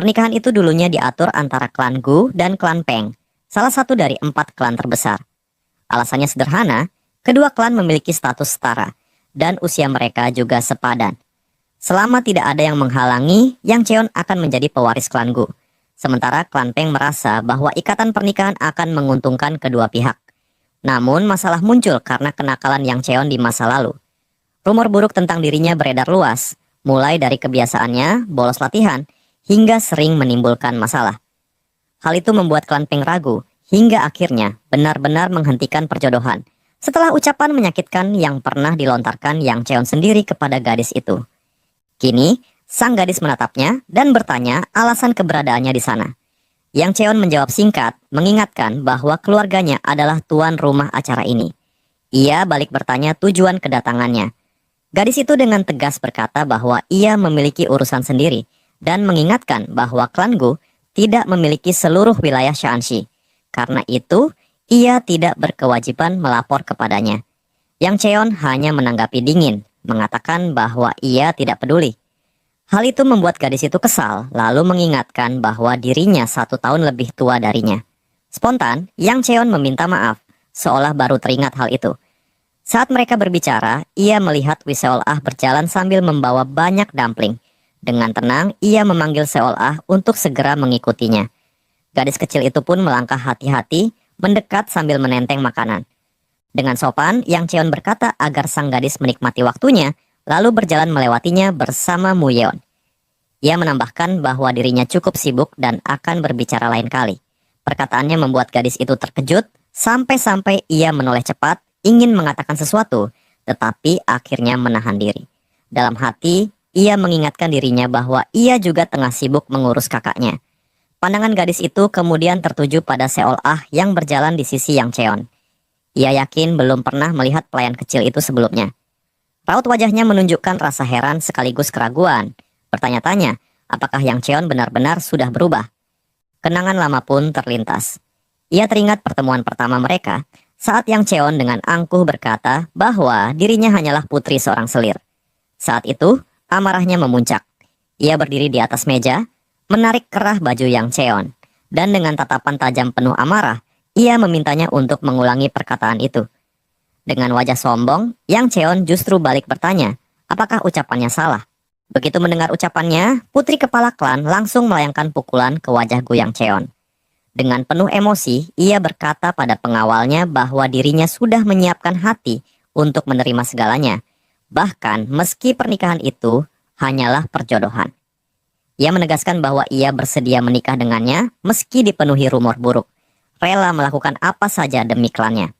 Pernikahan itu dulunya diatur antara klan Gu dan klan Peng, salah satu dari 4 klan terbesar. Alasannya sederhana, kedua klan memiliki status setara, dan usia mereka juga sepadan. Selama tidak ada yang menghalangi, Yang Cheon akan menjadi pewaris klan Gu. Sementara klan Peng merasa bahwa ikatan pernikahan akan menguntungkan kedua pihak. Namun masalah muncul karena kenakalan Yang Cheon di masa lalu. Rumor buruk tentang dirinya beredar luas, mulai dari kebiasaannya bolos latihan, hingga sering menimbulkan masalah. Hal itu membuat klan Peng ragu, hingga akhirnya benar-benar menghentikan perjodohan, setelah ucapan menyakitkan yang pernah dilontarkan Yang Cheon sendiri kepada gadis itu. Kini, sang gadis menatapnya dan bertanya alasan keberadaannya di sana. Yang Cheon menjawab singkat, mengingatkan bahwa keluarganya adalah tuan rumah acara ini. Ia balik bertanya tujuan kedatangannya. Gadis itu dengan tegas berkata bahwa ia memiliki urusan sendiri dan mengingatkan bahwa klan Gu tidak memiliki seluruh wilayah Shaanxi. Karena itu, ia tidak berkewajiban melapor kepadanya. Yang Cheon hanya menanggapi dingin, mengatakan bahwa ia tidak peduli. Hal itu membuat gadis itu kesal, lalu mengingatkan bahwa dirinya 1 tahun lebih tua darinya. Spontan, Yang Cheon meminta maaf, seolah baru teringat hal itu. Saat mereka berbicara, ia melihat Wi Seol-ah berjalan sambil membawa banyak dumpling. Dengan tenang, ia memanggil Seol-ah untuk segera mengikutinya. Gadis kecil itu pun melangkah hati-hati, mendekat sambil menenteng makanan. Dengan sopan, Yang Cheon berkata agar sang gadis menikmati waktunya, lalu berjalan melewatinya bersama Mu Yeon. Ia menambahkan bahwa dirinya cukup sibuk dan akan berbicara lain kali. Perkataannya membuat gadis itu terkejut, sampai-sampai ia menoleh cepat, ingin mengatakan sesuatu, tetapi akhirnya menahan diri. Dalam hati, ia mengingatkan dirinya bahwa ia juga tengah sibuk mengurus kakaknya. Pandangan gadis itu kemudian tertuju pada Seol-ah yang berjalan di sisi Yang Cheon. Ia yakin belum pernah melihat pelayan kecil itu sebelumnya. Raut wajahnya menunjukkan rasa heran sekaligus keraguan. Bertanya-tanya, apakah Yang Cheon benar-benar sudah berubah? Kenangan lama pun terlintas. Ia teringat pertemuan pertama mereka, saat Yang Cheon dengan angkuh berkata bahwa dirinya hanyalah putri seorang selir. Saat itu, amarahnya memuncak. Ia berdiri di atas meja, menarik kerah baju Yang Cheon, dan dengan tatapan tajam penuh amarah, ia memintanya untuk mengulangi perkataan itu. Dengan wajah sombong, Yang Cheon justru balik bertanya, apakah ucapannya salah? Begitu mendengar ucapannya, putri kepala klan langsung melayangkan pukulan ke wajah Gu Yang Cheon. Dengan penuh emosi, ia berkata pada pengawalnya bahwa dirinya sudah menyiapkan hati untuk menerima segalanya. Bahkan meski pernikahan itu hanyalah perjodohan. Ia menegaskan bahwa ia bersedia menikah dengannya meski dipenuhi rumor buruk. Rela melakukan apa saja demi klannya.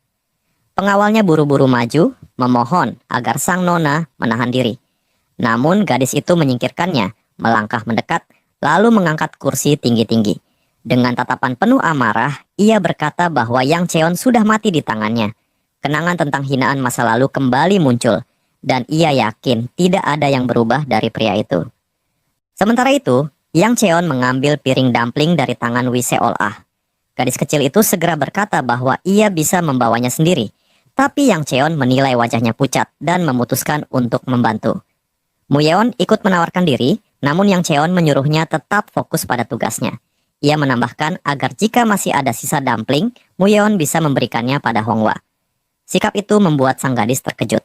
Pengawalnya buru-buru maju, memohon agar sang nona menahan diri. Namun gadis itu menyingkirkannya, melangkah mendekat, lalu mengangkat kursi tinggi-tinggi. Dengan tatapan penuh amarah, ia berkata bahwa Yang Cheon sudah mati di tangannya. Kenangan tentang hinaan masa lalu kembali muncul, dan ia yakin tidak ada yang berubah dari pria itu. Sementara itu, Yang Cheon mengambil piring dumpling dari tangan Wi Seol-ah. Gadis kecil itu segera berkata bahwa ia bisa membawanya sendiri, tapi Yang Cheon menilai wajahnya pucat dan memutuskan untuk membantu. Mu Yeon ikut menawarkan diri, namun Yang Cheon menyuruhnya tetap fokus pada tugasnya. Ia menambahkan agar jika masih ada sisa dumpling, Mu Yeon bisa memberikannya pada Honghwa. Sikap itu membuat sang gadis terkejut.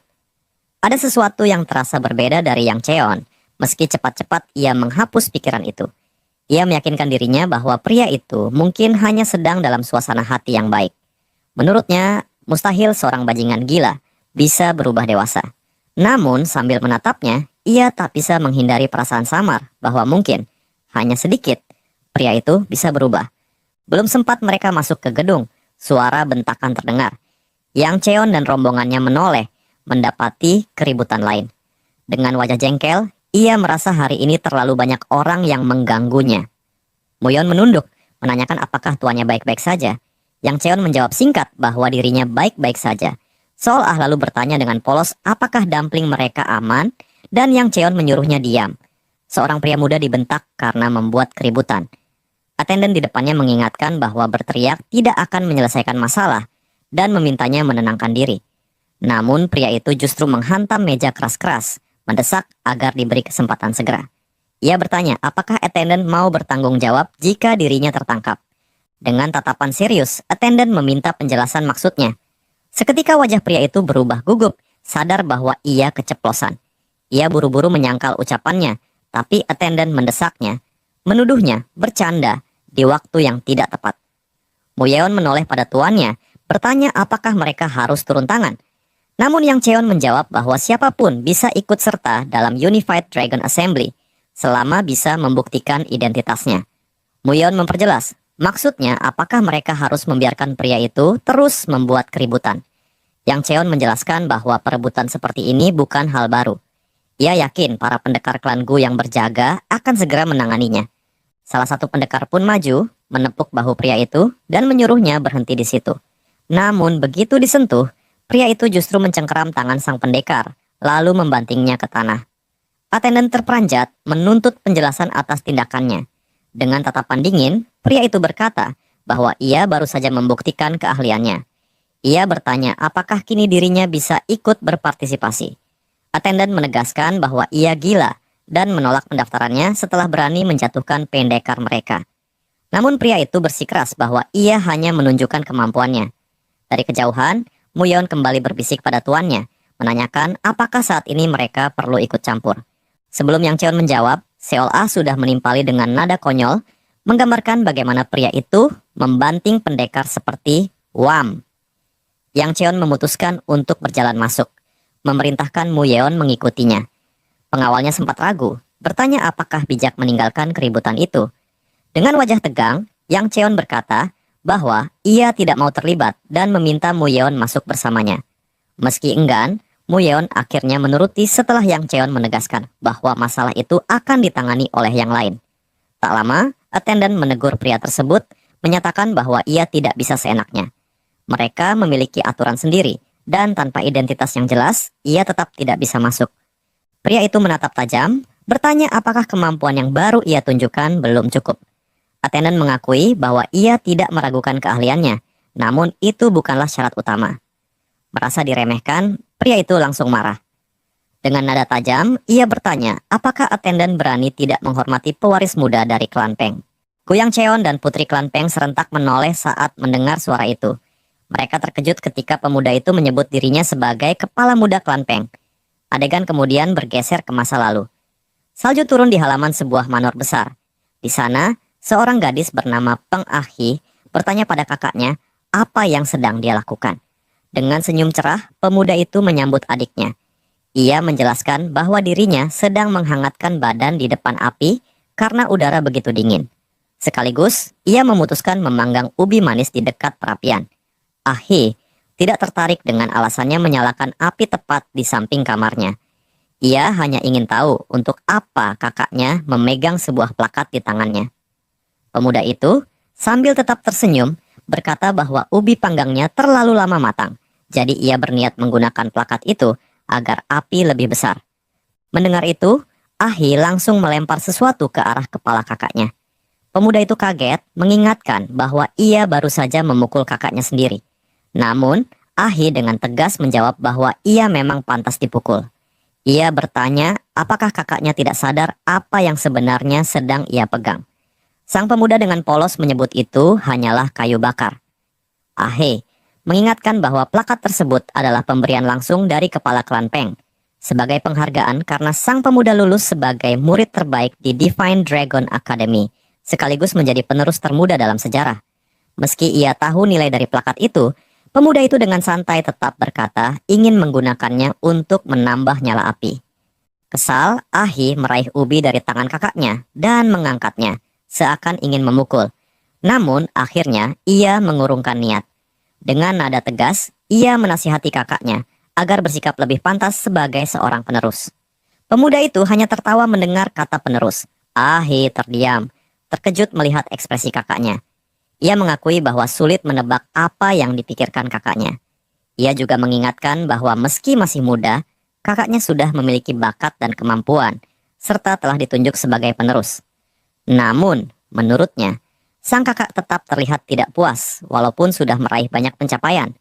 Ada sesuatu yang terasa berbeda dari Yang Cheon, meski cepat-cepat ia menghapus pikiran itu. Ia meyakinkan dirinya bahwa pria itu mungkin hanya sedang dalam suasana hati yang baik. Menurutnya, mustahil seorang bajingan gila bisa berubah dewasa. Namun sambil menatapnya, ia tak bisa menghindari perasaan samar bahwa mungkin, hanya sedikit, pria itu bisa berubah. Belum sempat mereka masuk ke gedung, suara bentakan terdengar. Yang Cheon dan rombongannya menoleh, mendapati keributan lain. Dengan wajah jengkel, ia merasa hari ini terlalu banyak orang yang mengganggunya. Mu Yeon menunduk, menanyakan apakah tuannya baik-baik saja. Yang Cheon menjawab singkat bahwa dirinya baik-baik saja. Seol-ah lalu bertanya dengan polos apakah dumpling mereka aman, dan Yang Cheon menyuruhnya diam. Seorang pria muda dibentak karena membuat keributan. Attendant di depannya mengingatkan bahwa berteriak tidak akan menyelesaikan masalah dan memintanya menenangkan diri. Namun pria itu justru menghantam meja keras-keras, mendesak agar diberi kesempatan segera. Ia bertanya apakah attendant mau bertanggung jawab jika dirinya tertangkap. Dengan tatapan serius, attendant meminta penjelasan maksudnya. Seketika wajah pria itu berubah gugup, sadar bahwa ia keceplosan. Ia buru-buru menyangkal ucapannya, tapi attendant mendesaknya, menuduhnya bercanda di waktu yang tidak tepat. Mu Yeon menoleh pada tuannya, bertanya apakah mereka harus turun tangan. Namun Yang Cheon menjawab bahwa siapapun bisa ikut serta dalam Unified Dragon Assembly, selama bisa membuktikan identitasnya. Mu Yeon memperjelas, maksudnya apakah mereka harus membiarkan pria itu terus membuat keributan. Yang Cheon menjelaskan bahwa perebutan seperti ini bukan hal baru. Ia yakin para pendekar klan Gu yang berjaga akan segera menanganinya. Salah satu pendekar pun maju, menepuk bahu pria itu, dan menyuruhnya berhenti di situ. Namun begitu disentuh, pria itu justru mencengkeram tangan sang pendekar, lalu membantingnya ke tanah. Attendant terperanjat menuntut penjelasan atas tindakannya. Dengan tatapan dingin, pria itu berkata bahwa ia baru saja membuktikan keahliannya. Ia bertanya apakah kini dirinya bisa ikut berpartisipasi. Attendant menegaskan bahwa ia gila dan menolak pendaftarannya setelah berani menjatuhkan pendekar mereka. Namun pria itu bersikeras bahwa ia hanya menunjukkan kemampuannya. Dari kejauhan, Mu Yeon kembali berbisik pada tuannya, menanyakan apakah saat ini mereka perlu ikut campur. Sebelum Yang Cheon menjawab, Seol Ah sudah menimpali dengan nada konyol, menggambarkan bagaimana pria itu membanting pendekar seperti Wam. Yang Cheon memutuskan untuk berjalan masuk, memerintahkan Mu Yeon mengikutinya. Pengawalnya sempat ragu, bertanya apakah bijak meninggalkan keributan itu. Dengan wajah tegang, Yang Cheon berkata bahwa ia tidak mau terlibat dan meminta Mu Yeon masuk bersamanya. Meski enggan, Mu Yeon akhirnya menuruti setelah Yang Cheon menegaskan bahwa masalah itu akan ditangani oleh yang lain. Tak lama, attendant menegur pria tersebut, menyatakan bahwa ia tidak bisa seenaknya. Mereka memiliki aturan sendiri, dan tanpa identitas yang jelas, ia tetap tidak bisa masuk. Pria itu menatap tajam, bertanya apakah kemampuan yang baru ia tunjukkan belum cukup. Attendant mengakui bahwa ia tidak meragukan keahliannya, namun itu bukanlah syarat utama. Merasa diremehkan, pria itu langsung marah. Dengan nada tajam, ia bertanya apakah attendant berani tidak menghormati pewaris muda dari klan Peng. Yang Cheon dan putri klan Peng serentak menoleh saat mendengar suara itu. Mereka terkejut ketika pemuda itu menyebut dirinya sebagai kepala muda klan Peng. Adegan kemudian bergeser ke masa lalu. Salju turun di halaman sebuah manor besar. Di sana, seorang gadis bernama Peng Ah Hee bertanya pada kakaknya apa yang sedang dia lakukan. Dengan senyum cerah, pemuda itu menyambut adiknya. Ia menjelaskan bahwa dirinya sedang menghangatkan badan di depan api karena udara begitu dingin. Sekaligus, ia memutuskan memanggang ubi manis di dekat perapian. Ah Hee tidak tertarik dengan alasannya menyalakan api tepat di samping kamarnya. Ia hanya ingin tahu untuk apa kakaknya memegang sebuah plakat di tangannya. Pemuda itu, sambil tetap tersenyum, berkata bahwa ubi panggangnya terlalu lama matang, jadi ia berniat menggunakan plakat itu agar api lebih besar. Mendengar itu, Ah Hee langsung melempar sesuatu ke arah kepala kakaknya. Pemuda itu kaget, mengingatkan bahwa ia baru saja memukul kakaknya sendiri. Namun, Ah Hee dengan tegas menjawab bahwa ia memang pantas dipukul. Ia bertanya apakah kakaknya tidak sadar apa yang sebenarnya sedang ia pegang. Sang pemuda dengan polos menyebut itu hanyalah kayu bakar. Ah Hee mengingatkan bahwa plakat tersebut adalah pemberian langsung dari kepala klan Peng, sebagai penghargaan karena sang pemuda lulus sebagai murid terbaik di Divine Dragon Academy, sekaligus menjadi penerus termuda dalam sejarah. Meski ia tahu nilai dari plakat itu, pemuda itu dengan santai tetap berkata ingin menggunakannya untuk menambah nyala api. Kesal, Ah Hee meraih ubi dari tangan kakaknya dan mengangkatnya, seakan ingin memukul. Namun, akhirnya ia mengurungkan niat. Dengan nada tegas, ia menasihati kakaknya agar bersikap lebih pantas sebagai seorang penerus. Pemuda itu hanya tertawa mendengar kata penerus. Ah Hee terdiam, terkejut melihat ekspresi kakaknya. Ia mengakui bahwa sulit menebak apa yang dipikirkan kakaknya. Ia juga mengingatkan bahwa meski masih muda, kakaknya sudah memiliki bakat dan kemampuan, serta telah ditunjuk sebagai penerus. Namun, menurutnya, sang kakak tetap terlihat tidak puas, walaupun sudah meraih banyak pencapaian.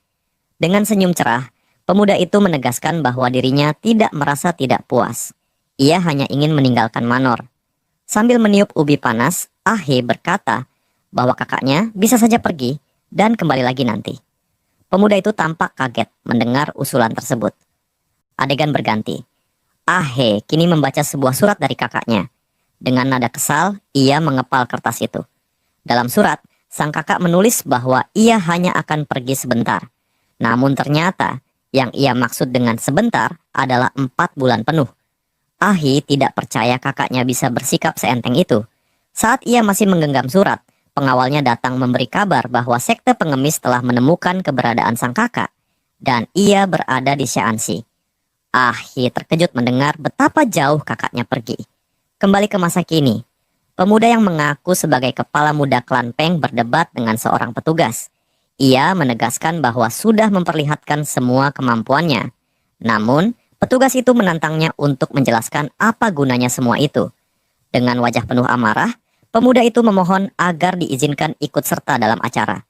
Dengan senyum cerah, pemuda itu menegaskan bahwa dirinya tidak merasa tidak puas. Ia hanya ingin meninggalkan manor. Sambil meniup ubi panas, Ahe berkata bahwa kakaknya bisa saja pergi dan kembali lagi nanti. Pemuda itu tampak kaget mendengar usulan tersebut. Adegan berganti. Ahe kini membaca sebuah surat dari kakaknya. Dengan nada kesal, ia mengepal kertas itu. Dalam surat, sang kakak menulis bahwa ia hanya akan pergi sebentar. Namun ternyata, yang ia maksud dengan sebentar adalah 4 bulan penuh. Ahi tidak percaya kakaknya bisa bersikap seenteng itu. Saat ia masih menggenggam surat, pengawalnya datang memberi kabar bahwa sekte pengemis telah menemukan keberadaan sang kakak, dan ia berada di Shaanxi. Ahi terkejut mendengar betapa jauh kakaknya pergi. Kembali ke masa kini, pemuda yang mengaku sebagai kepala muda klan Peng berdebat dengan seorang petugas. Ia menegaskan bahwa sudah memperlihatkan semua kemampuannya. Namun, petugas itu menantangnya untuk menjelaskan apa gunanya semua itu. Dengan wajah penuh amarah, pemuda itu memohon agar diizinkan ikut serta dalam acara.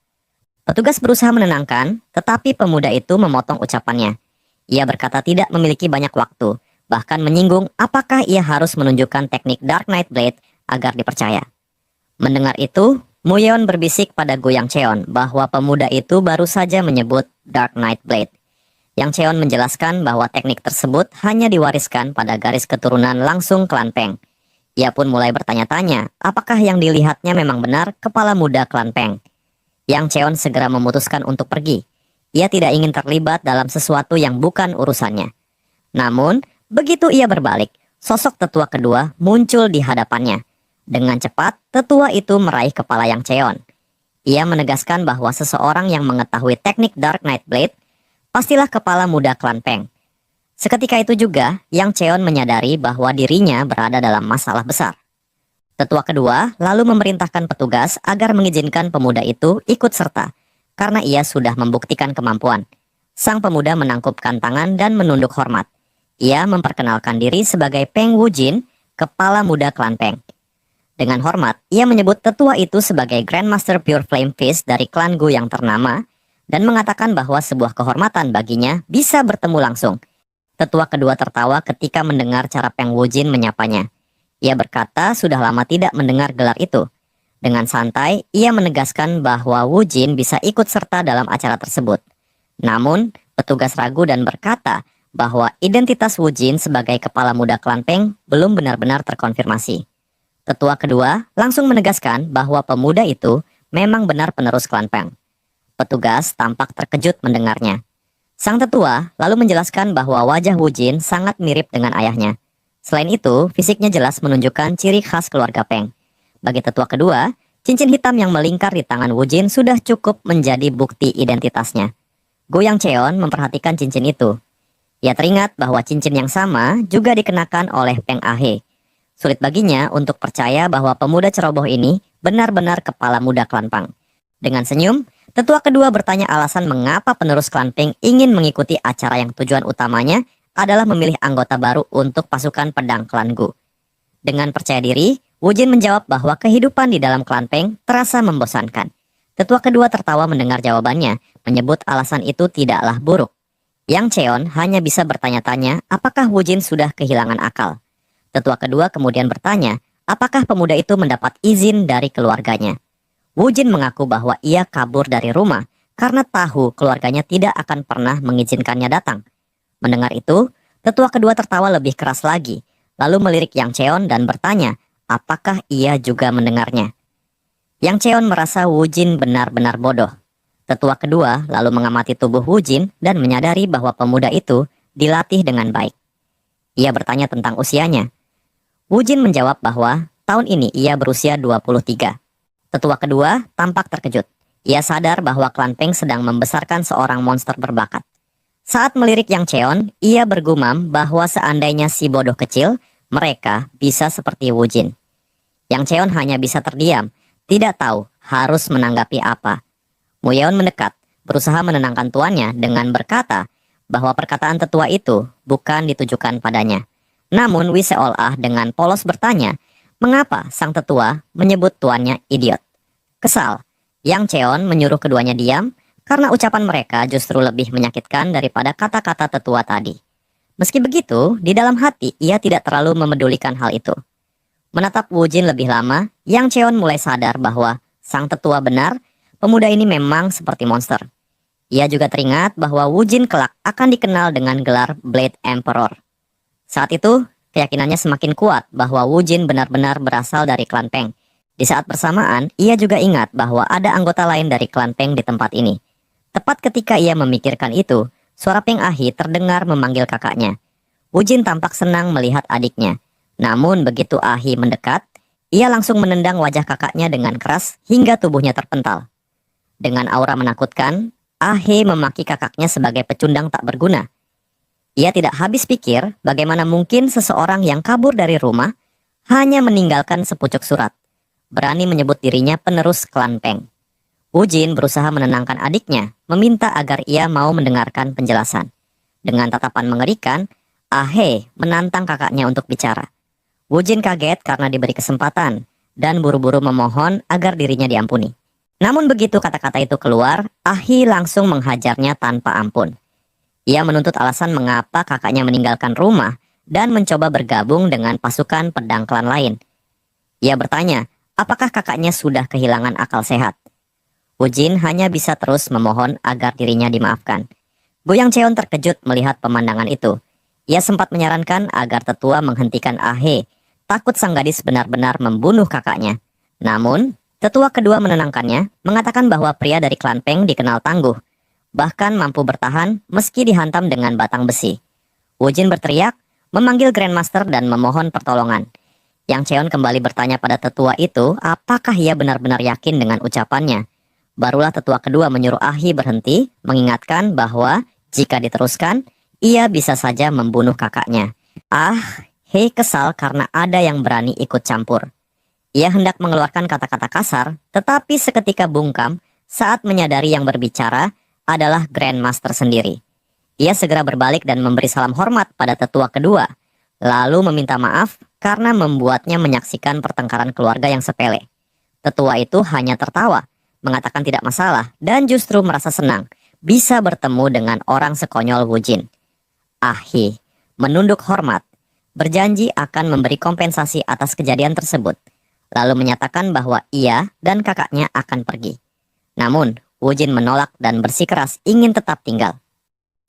Petugas berusaha menenangkan, tetapi pemuda itu memotong ucapannya. Ia berkata tidak memiliki banyak waktu, bahkan menyinggung apakah ia harus menunjukkan teknik Dark Knight Blade agar dipercaya. Mendengar itu, Muyeon berbisik pada Gu Yang Cheon bahwa pemuda itu baru saja menyebut Dark Knight Blade. Yang Cheon menjelaskan bahwa teknik tersebut hanya diwariskan pada garis keturunan langsung klan Peng. Ia pun mulai bertanya-tanya apakah yang dilihatnya memang benar kepala muda klan Peng. Yang Cheon segera memutuskan untuk pergi. Ia tidak ingin terlibat dalam sesuatu yang bukan urusannya. Namun, begitu ia berbalik, sosok tetua kedua muncul di hadapannya. Dengan cepat, tetua itu meraih kepala Yang Cheon. Ia menegaskan bahwa seseorang yang mengetahui teknik Dark Knight Blade pastilah kepala muda klan Peng. Seketika itu juga, Yang Cheon menyadari bahwa dirinya berada dalam masalah besar. Tetua kedua lalu memerintahkan petugas agar mengizinkan pemuda itu ikut serta, karena ia sudah membuktikan kemampuan. Sang pemuda menangkupkan tangan dan menunduk hormat. Ia memperkenalkan diri sebagai Peng Wujin, kepala muda klan Peng. Dengan hormat, ia menyebut tetua itu sebagai Grandmaster Pure Flame Fist dari klan Gu yang ternama, dan mengatakan bahwa sebuah kehormatan baginya bisa bertemu langsung. Tetua kedua tertawa ketika mendengar cara Peng Wujin menyapanya. Ia berkata sudah lama tidak mendengar gelar itu. Dengan santai, ia menegaskan bahwa Wujin bisa ikut serta dalam acara tersebut. Namun, petugas ragu dan berkata bahwa identitas Wujin sebagai kepala muda klan Peng belum benar-benar terkonfirmasi. Tetua kedua langsung menegaskan bahwa pemuda itu memang benar penerus klan Peng. Petugas tampak terkejut mendengarnya. Sang tetua lalu menjelaskan bahwa wajah Wujin sangat mirip dengan ayahnya. Selain itu, fisiknya jelas menunjukkan ciri khas keluarga Peng. Bagi tetua kedua, cincin hitam yang melingkar di tangan Wujin sudah cukup menjadi bukti identitasnya. Gu Yang Cheon memperhatikan cincin itu. Ia teringat bahwa cincin yang sama juga dikenakan oleh Peng Ahe. Sulit baginya untuk percaya bahwa pemuda ceroboh ini benar-benar kepala muda klan Peng. Dengan senyum, tetua kedua bertanya alasan mengapa penerus klan Peng ingin mengikuti acara yang tujuan utamanya adalah memilih anggota baru untuk pasukan pedang klan Gu. Dengan percaya diri, Wujin menjawab bahwa kehidupan di dalam klan Peng terasa membosankan. Tetua kedua tertawa mendengar jawabannya, menyebut alasan itu tidaklah buruk. Yang Cheon hanya bisa bertanya-tanya apakah Wujin sudah kehilangan akal. Tetua kedua kemudian bertanya, apakah pemuda itu mendapat izin dari keluarganya. Wujin mengaku bahwa ia kabur dari rumah karena tahu keluarganya tidak akan pernah mengizinkannya datang. Mendengar itu, tetua kedua tertawa lebih keras lagi, lalu melirik Yang Cheon dan bertanya, apakah ia juga mendengarnya. Yang Cheon merasa Wujin benar-benar bodoh. Tetua kedua lalu mengamati tubuh Wujin dan menyadari bahwa pemuda itu dilatih dengan baik. Ia bertanya tentang usianya. Wujin menjawab bahwa tahun ini ia berusia 23. Tetua kedua tampak terkejut. Ia sadar bahwa klan Peng sedang membesarkan seorang monster berbakat. Saat melirik Yang Cheon, ia bergumam bahwa seandainya si bodoh kecil, mereka bisa seperti Wujin. Yang Cheon hanya bisa terdiam, tidak tahu harus menanggapi apa. Muyeon mendekat, berusaha menenangkan tuannya dengan berkata bahwa perkataan tetua itu bukan ditujukan padanya. Namun Wi seolah dengan polos bertanya, mengapa sang tetua menyebut tuannya idiot? Kesal, Yang Cheon menyuruh keduanya diam karena ucapan mereka justru lebih menyakitkan daripada kata-kata tetua tadi. Meski begitu, di dalam hati ia tidak terlalu memedulikan hal itu. Menatap Wu Jin lebih lama, Yang Cheon mulai sadar bahwa sang tetua benar, pemuda ini memang seperti monster. Ia juga teringat bahwa Wu Jin kelak akan dikenal dengan gelar Blade Emperor. Saat itu, keyakinannya semakin kuat bahwa Wu Jin benar-benar berasal dari klan Peng. Di saat bersamaan, ia juga ingat bahwa ada anggota lain dari klan Peng di tempat ini. Tepat ketika ia memikirkan itu, suara Peng Ahi terdengar memanggil kakaknya. Wu Jin tampak senang melihat adiknya. Namun begitu Ahi mendekat, ia langsung menendang wajah kakaknya dengan keras hingga tubuhnya terpental. Dengan aura menakutkan, Ahi memaki kakaknya sebagai pecundang tak berguna. Ia tidak habis pikir bagaimana mungkin seseorang yang kabur dari rumah hanya meninggalkan sepucuk surat, berani menyebut dirinya penerus klan Peng. Wu Jin berusaha menenangkan adiknya, meminta agar ia mau mendengarkan penjelasan. Dengan tatapan mengerikan, Ahe menantang kakaknya untuk bicara. Wu Jin kaget karena diberi kesempatan dan buru-buru memohon agar dirinya diampuni. Namun begitu kata-kata itu keluar, Ahi langsung menghajarnya tanpa ampun. Ia menuntut alasan mengapa kakaknya meninggalkan rumah dan mencoba bergabung dengan pasukan pedang klan lain. Ia bertanya, apakah kakaknya sudah kehilangan akal sehat? Wu Jin hanya bisa terus memohon agar dirinya dimaafkan. Goyang Cheon terkejut melihat pemandangan itu. Ia sempat menyarankan agar tetua menghentikan Ahe, takut sang gadis benar-benar membunuh kakaknya. Namun, tetua kedua menenangkannya, mengatakan bahwa pria dari klan Peng dikenal tangguh, bahkan mampu bertahan meski dihantam dengan batang besi. Wu Jin berteriak, memanggil Grandmaster dan memohon pertolongan. Yang Cheon kembali bertanya pada tetua itu apakah ia benar-benar yakin dengan ucapannya. Barulah tetua kedua menyuruh Ahi berhenti, mengingatkan bahwa jika diteruskan, ia bisa saja membunuh kakaknya. Hei kesal karena ada yang berani ikut campur. Ia hendak mengeluarkan kata-kata kasar, tetapi seketika bungkam saat menyadari yang berbicara adalah Grandmaster sendiri. Ia segera berbalik dan memberi salam hormat pada tetua kedua, lalu meminta maaf karena membuatnya menyaksikan pertengkaran keluarga yang sepele. Tetua itu hanya tertawa, mengatakan tidak masalah, dan justru merasa senang bisa bertemu dengan orang sekonyol Wu Jin. Ahi menunduk hormat, berjanji akan memberi kompensasi atas kejadian tersebut, lalu menyatakan bahwa ia dan kakaknya akan pergi. Namun, Wu Jin menolak dan bersikeras ingin tetap tinggal.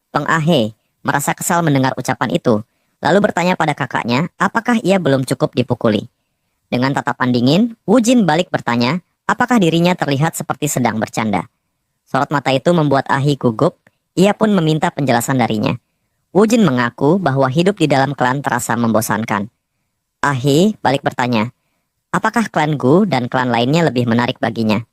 Peng Ahe merasa kesal mendengar ucapan itu, lalu bertanya pada kakaknya apakah ia belum cukup dipukuli. Dengan tatapan dingin, Wu Jin balik bertanya apakah dirinya terlihat seperti sedang bercanda. Sorot mata itu membuat Ahi gugup, ia pun meminta penjelasan darinya. Wu Jin mengaku bahwa hidup di dalam klan terasa membosankan. Ahi balik bertanya, apakah klan Gu dan klan lainnya lebih menarik baginya?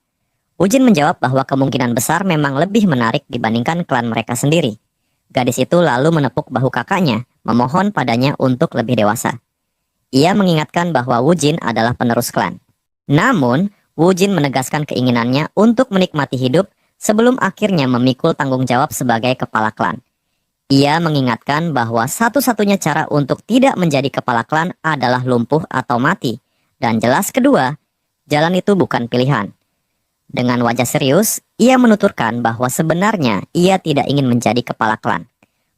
Wu Jin menjawab bahwa kemungkinan besar memang lebih menarik dibandingkan klan mereka sendiri. Gadis itu lalu menepuk bahu kakaknya, memohon padanya untuk lebih dewasa. Ia mengingatkan bahwa Wu Jin adalah penerus klan. Namun, Wu Jin menegaskan keinginannya untuk menikmati hidup sebelum akhirnya memikul tanggung jawab sebagai kepala klan. Ia mengingatkan bahwa satu-satunya cara untuk tidak menjadi kepala klan adalah lumpuh atau mati. Dan jelas kedua, jalan itu bukan pilihan. Dengan wajah serius, ia menuturkan bahwa sebenarnya ia tidak ingin menjadi kepala klan.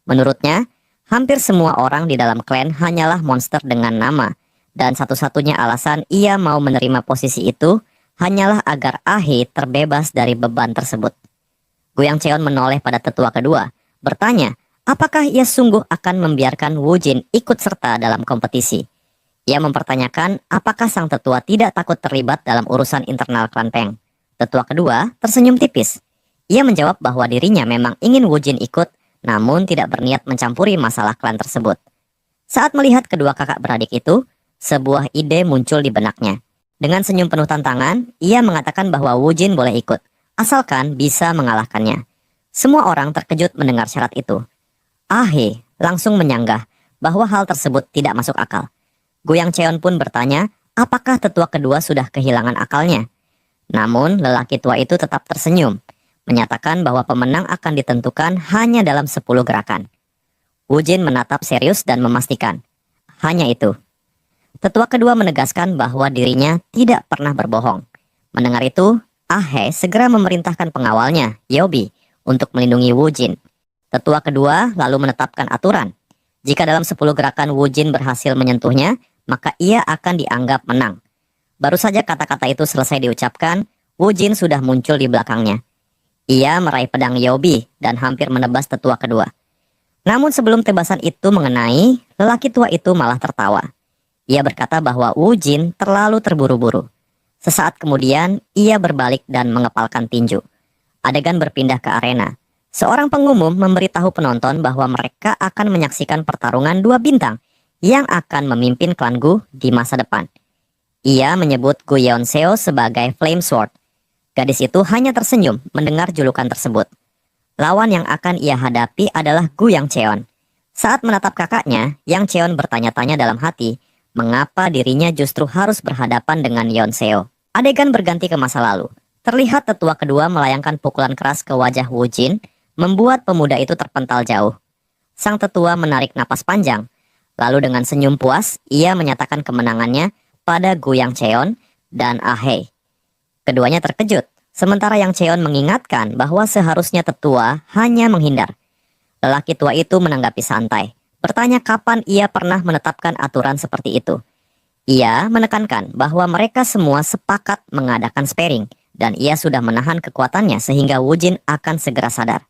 Menurutnya, hampir semua orang di dalam klan hanyalah monster dengan nama, dan satu-satunya alasan ia mau menerima posisi itu hanyalah agar Ahi terbebas dari beban tersebut. Goyang Cheon menoleh pada tetua kedua, bertanya, apakah ia sungguh akan membiarkan Wu Jin ikut serta dalam kompetisi? Ia mempertanyakan apakah sang tetua tidak takut terlibat dalam urusan internal klan Peng. Tetua kedua tersenyum tipis. Ia menjawab bahwa dirinya memang ingin Wu Jin ikut, namun tidak berniat mencampuri masalah klan tersebut. Saat melihat kedua kakak beradik itu, sebuah ide muncul di benaknya. Dengan senyum penuh tantangan, ia mengatakan bahwa Wu Jin boleh ikut, asalkan bisa mengalahkannya. Semua orang terkejut mendengar syarat itu. Ahe langsung menyanggah bahwa hal tersebut tidak masuk akal. Goyang Cheon pun bertanya, apakah tetua kedua sudah kehilangan akalnya? Namun, lelaki tua itu tetap tersenyum, menyatakan bahwa pemenang akan ditentukan hanya dalam 10 gerakan. Wu Jin menatap serius dan memastikan, hanya itu. Tetua kedua menegaskan bahwa dirinya tidak pernah berbohong. Mendengar itu, Ahe segera memerintahkan pengawalnya, Yobi, untuk melindungi Wu Jin. Tetua kedua lalu menetapkan aturan. Jika dalam 10 gerakan Wu Jin berhasil menyentuhnya, maka ia akan dianggap menang. Baru saja kata-kata itu selesai diucapkan, Wu Jin sudah muncul di belakangnya. Ia meraih pedang Yaobi dan hampir menebas tetua kedua. Namun sebelum tebasan itu mengenai, lelaki tua itu malah tertawa. Ia berkata bahwa Wu Jin terlalu terburu-buru. Sesaat kemudian, ia berbalik dan mengepalkan tinju. Adegan berpindah ke arena. Seorang pengumum memberitahu penonton bahwa mereka akan menyaksikan pertarungan dua bintang yang akan memimpin klan Gu di masa depan. Ia menyebut Gu Yeonseo sebagai Flame Sword. Gadis itu hanya tersenyum mendengar julukan tersebut. Lawan yang akan ia hadapi adalah Gu Yang Cheon. Saat menatap kakaknya, Yang Cheon bertanya-tanya dalam hati, mengapa dirinya justru harus berhadapan dengan Yeonseo. Adegan berganti ke masa lalu. Terlihat tetua kedua melayangkan pukulan keras ke wajah Wu Jin, membuat pemuda itu terpental jauh. Sang tetua menarik napas panjang, lalu dengan senyum puas, ia menyatakan kemenangannya pada Gu Yang Cheon dan Ahei. Keduanya terkejut, sementara Yang Cheon mengingatkan bahwa seharusnya tetua hanya menghindar. Lelaki tua itu menanggapi santai, bertanya kapan ia pernah menetapkan aturan seperti itu. Ia menekankan bahwa mereka semua sepakat mengadakan sparring, dan ia sudah menahan kekuatannya sehingga Wu Jin akan segera sadar.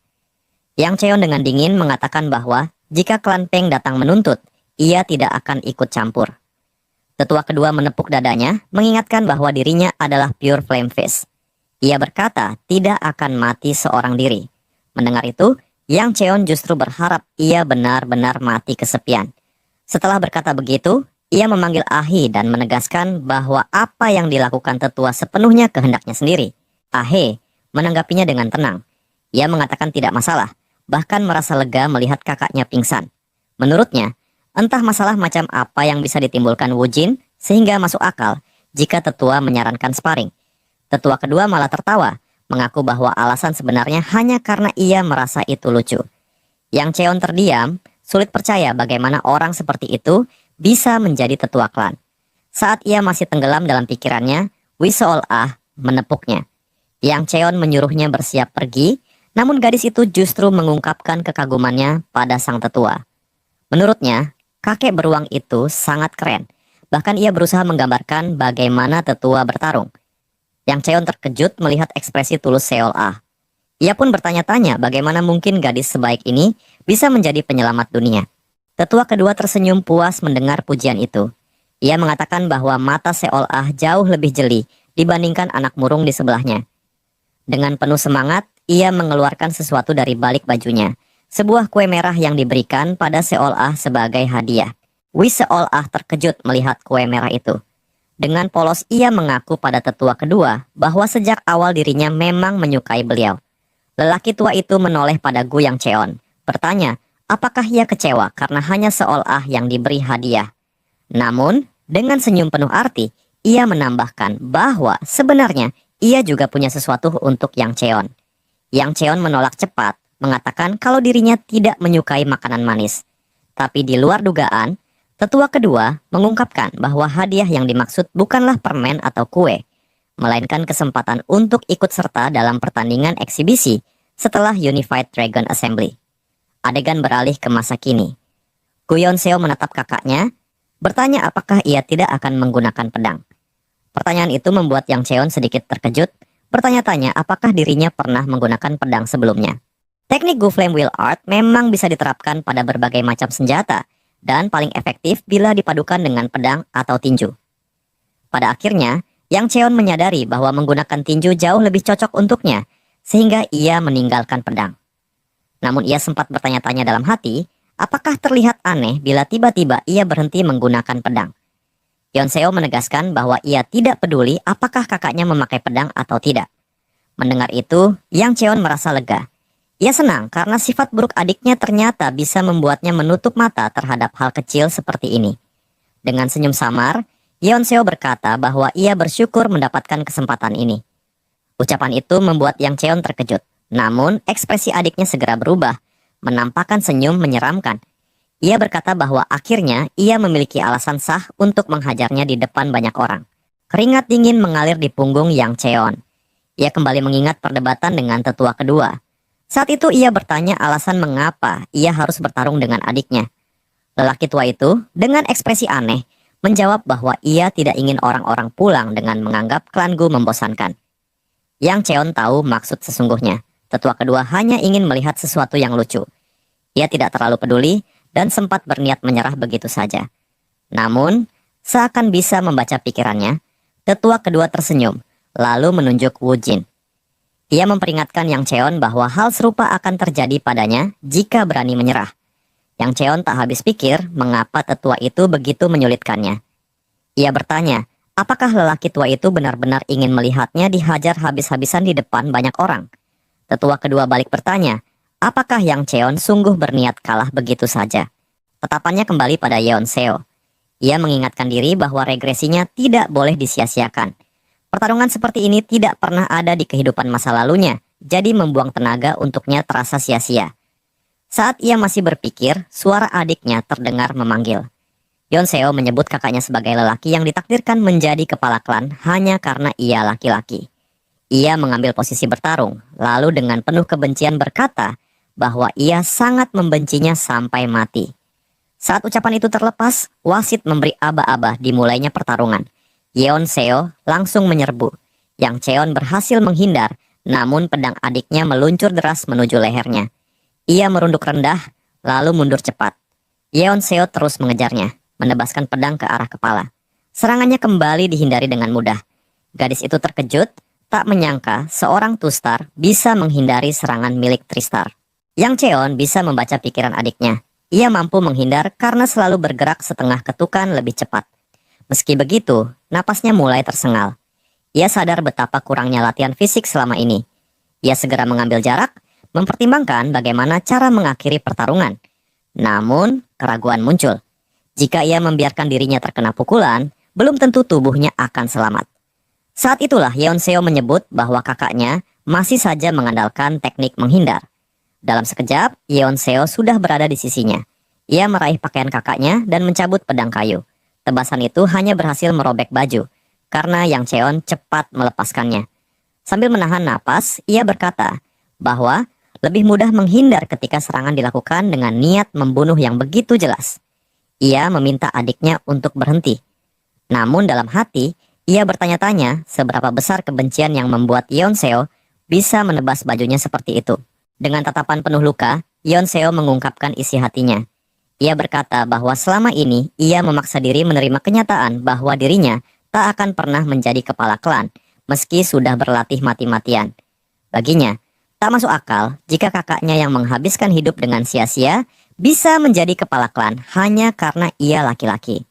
Yang Cheon dengan dingin mengatakan bahwa jika klan Peng datang menuntut, ia tidak akan ikut campur. Tetua kedua menepuk dadanya, mengingatkan bahwa dirinya adalah pure flame fist. Ia berkata tidak akan mati seorang diri. Mendengar itu, Yang Cheon justru berharap ia benar-benar mati kesepian. Setelah berkata begitu, ia memanggil Ahei dan menegaskan bahwa apa yang dilakukan tetua sepenuhnya kehendaknya sendiri. Ahei menanggapinya dengan tenang. Ia mengatakan tidak masalah, bahkan merasa lega melihat kakaknya pingsan. Menurutnya, entah masalah macam apa yang bisa ditimbulkan Wu Jin sehingga masuk akal jika tetua menyarankan sparring. Tetua kedua malah tertawa, mengaku bahwa alasan sebenarnya hanya karena ia merasa itu lucu. Yang Cheon terdiam, sulit percaya bagaimana orang seperti itu bisa menjadi tetua klan. Saat ia masih tenggelam dalam pikirannya, Wi Seol-ah menepuknya. Yang Cheon menyuruhnya bersiap pergi, namun gadis itu justru mengungkapkan kekagumannya pada sang tetua. Menurutnya, kakek beruang itu sangat keren. Bahkan ia berusaha menggambarkan bagaimana tetua bertarung. Yang Cheon terkejut melihat ekspresi tulus Seol-ah. Ia pun bertanya-tanya bagaimana mungkin gadis sebaik ini bisa menjadi penyelamat dunia. Tetua kedua tersenyum puas mendengar pujian itu. Ia mengatakan bahwa mata Seol-ah jauh lebih jeli dibandingkan anak murung di sebelahnya. Dengan penuh semangat, ia mengeluarkan sesuatu dari balik bajunya. Sebuah kue merah yang diberikan pada Seol-ah sebagai hadiah. Wi Seol-ah terkejut melihat kue merah itu. Dengan polos ia mengaku pada tetua kedua bahwa sejak awal dirinya memang menyukai beliau. Lelaki tua itu menoleh pada Gu Yang Cheon, bertanya apakah ia kecewa karena hanya Seol-ah yang diberi hadiah. Namun, dengan senyum penuh arti, ia menambahkan bahwa sebenarnya ia juga punya sesuatu untuk Yang Cheon. Yang Cheon menolak cepat, mengatakan kalau dirinya tidak menyukai makanan manis. Tapi di luar dugaan, tetua kedua mengungkapkan bahwa hadiah yang dimaksud bukanlah permen atau kue, melainkan kesempatan untuk ikut serta dalam pertandingan eksibisi setelah Unified Dragon Assembly. Adegan beralih ke masa kini. Gu Yeonseo menatap kakaknya, bertanya apakah ia tidak akan menggunakan pedang. Pertanyaan itu membuat Yang Cheon sedikit terkejut, bertanya-tanya apakah dirinya pernah menggunakan pedang sebelumnya. Teknik Gu Flame Wheel Art memang bisa diterapkan pada berbagai macam senjata, dan paling efektif bila dipadukan dengan pedang atau tinju. Pada akhirnya, Yang Cheon menyadari bahwa menggunakan tinju jauh lebih cocok untuknya, sehingga ia meninggalkan pedang. Namun ia sempat bertanya-tanya dalam hati, apakah terlihat aneh bila tiba-tiba ia berhenti menggunakan pedang. Yeonseo menegaskan bahwa ia tidak peduli apakah kakaknya memakai pedang atau tidak. Mendengar itu, Yang Cheon merasa lega. Ia senang karena sifat buruk adiknya ternyata bisa membuatnya menutup mata terhadap hal kecil seperti ini. Dengan senyum samar, Yeonseo berkata bahwa ia bersyukur mendapatkan kesempatan ini. Ucapan itu membuat Yang Cheon terkejut. Namun, ekspresi adiknya segera berubah, menampakkan senyum menyeramkan. Ia berkata bahwa akhirnya ia memiliki alasan sah untuk menghajarnya di depan banyak orang. Keringat dingin mengalir di punggung Yang Cheon. Ia kembali mengingat perdebatan dengan tetua kedua. Saat itu ia bertanya alasan mengapa ia harus bertarung dengan adiknya. Lelaki tua itu, dengan ekspresi aneh, menjawab bahwa ia tidak ingin orang-orang pulang dengan menganggap klan Gu membosankan. Yang Cheon tahu maksud sesungguhnya. Tetua kedua hanya ingin melihat sesuatu yang lucu. Ia tidak terlalu peduli dan sempat berniat menyerah begitu saja. Namun, seakan bisa membaca pikirannya, tetua kedua tersenyum, lalu menunjuk Wu Jin. Ia memperingatkan Yang Cheon bahwa hal serupa akan terjadi padanya jika berani menyerah. Yang Cheon tak habis pikir mengapa tetua itu begitu menyulitkannya. Ia bertanya, apakah lelaki tua itu benar-benar ingin melihatnya dihajar habis-habisan di depan banyak orang? Tetua kedua balik bertanya, apakah Yang Cheon sungguh berniat kalah begitu saja? Tetapannya kembali pada Yeon Seo. Ia mengingatkan diri bahwa regresinya tidak boleh disia-siakan. Pertarungan seperti ini tidak pernah ada di kehidupan masa lalunya, jadi membuang tenaga untuknya terasa sia-sia. Saat ia masih berpikir, suara adiknya terdengar memanggil. Yeon Seo menyebut kakaknya sebagai lelaki yang ditakdirkan menjadi kepala klan hanya karena ia laki-laki. Ia mengambil posisi bertarung, lalu dengan penuh kebencian berkata bahwa ia sangat membencinya sampai mati. Saat ucapan itu terlepas, wasit memberi aba-aba dimulainya pertarungan. Yeon Seo langsung menyerbu. Yang Cheon berhasil menghindar, namun pedang adiknya meluncur deras menuju lehernya. Ia merunduk rendah, lalu mundur cepat. Yeon Seo terus mengejarnya, menebaskan pedang ke arah kepala. Serangannya kembali dihindari dengan mudah. Gadis itu terkejut, tak menyangka seorang Tustar bisa menghindari serangan milik Tristar. Yang Cheon bisa membaca pikiran adiknya. Ia mampu menghindar karena selalu bergerak setengah ketukan lebih cepat. Meski begitu, napasnya mulai tersengal. Ia sadar betapa kurangnya latihan fisik selama ini. Ia segera mengambil jarak, mempertimbangkan bagaimana cara mengakhiri pertarungan. Namun, keraguan muncul. Jika ia membiarkan dirinya terkena pukulan, belum tentu tubuhnya akan selamat. Saat itulah Yeon Seo menyebut bahwa kakaknya masih saja mengandalkan teknik menghindar. Dalam sekejap, Yeon Seo sudah berada di sisinya. Ia meraih pakaian kakaknya dan mencabut pedang kayu. Tebasan itu hanya berhasil merobek baju, karena Yang Cheon cepat melepaskannya. Sambil menahan napas, ia berkata bahwa lebih mudah menghindar ketika serangan dilakukan dengan niat membunuh yang begitu jelas. Ia meminta adiknya untuk berhenti. Namun dalam hati, ia bertanya-tanya seberapa besar kebencian yang membuat Yeon Seo bisa menebas bajunya seperti itu. Dengan tatapan penuh luka, Yeon Seo mengungkapkan isi hatinya. Ia berkata bahwa selama ini ia memaksa diri menerima kenyataan bahwa dirinya tak akan pernah menjadi kepala klan, meski sudah berlatih mati-matian. Baginya, tak masuk akal jika kakaknya yang menghabiskan hidup dengan sia-sia bisa menjadi kepala klan hanya karena ia laki-laki.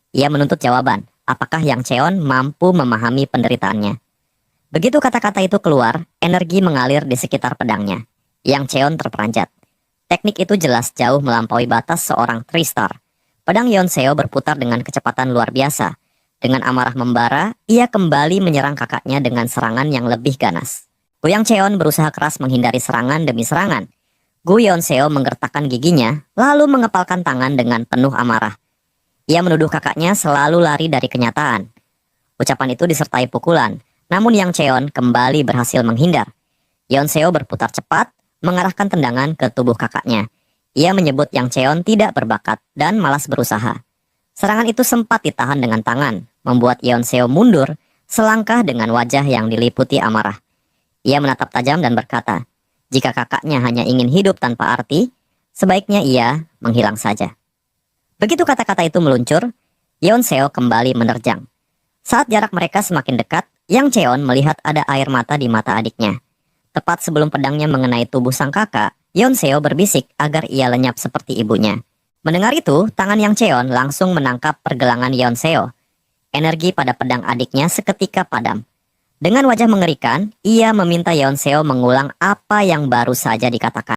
Ia menuntut jawaban. Apakah Yang Cheon mampu memahami penderitaannya? Begitu kata-kata itu keluar, energi mengalir di sekitar pedangnya. Yang Cheon terperanjat. Teknik itu jelas jauh melampaui batas seorang Tristar. Pedang Yeon Seo berputar dengan kecepatan luar biasa. Dengan amarah membara, ia kembali menyerang kakaknya dengan serangan yang lebih ganas. Gu Yang Cheon berusaha keras menghindari serangan demi serangan. Gu Yeon Seo menggertakkan giginya, lalu mengepalkan tangan dengan penuh amarah. Ia menuduh kakaknya selalu lari dari kenyataan. Ucapan itu disertai pukulan, namun Yang Cheon kembali berhasil menghindar. Yeon Seo berputar cepat, mengarahkan tendangan ke tubuh kakaknya. Ia menyebut Yang Cheon tidak berbakat dan malas berusaha. Serangan itu sempat ditahan dengan tangan, membuat Yeon Seo mundur selangkah dengan wajah yang diliputi amarah. Ia menatap tajam dan berkata, jika kakaknya hanya ingin hidup tanpa arti, sebaiknya ia menghilang saja. Begitu kata-kata itu meluncur, Yeon Seo kembali menerjang. Saat jarak mereka semakin dekat, Yang Cheon melihat ada air mata di mata adiknya. Tepat sebelum pedangnya mengenai tubuh sang kakak, Yeon Seo berbisik agar ia lenyap seperti ibunya. Mendengar itu, tangan Yang Cheon langsung menangkap pergelangan Yeon Seo. Energi pada pedang adiknya seketika padam. Dengan wajah mengerikan, ia meminta Yeon Seo mengulang apa yang baru saja dikatakan.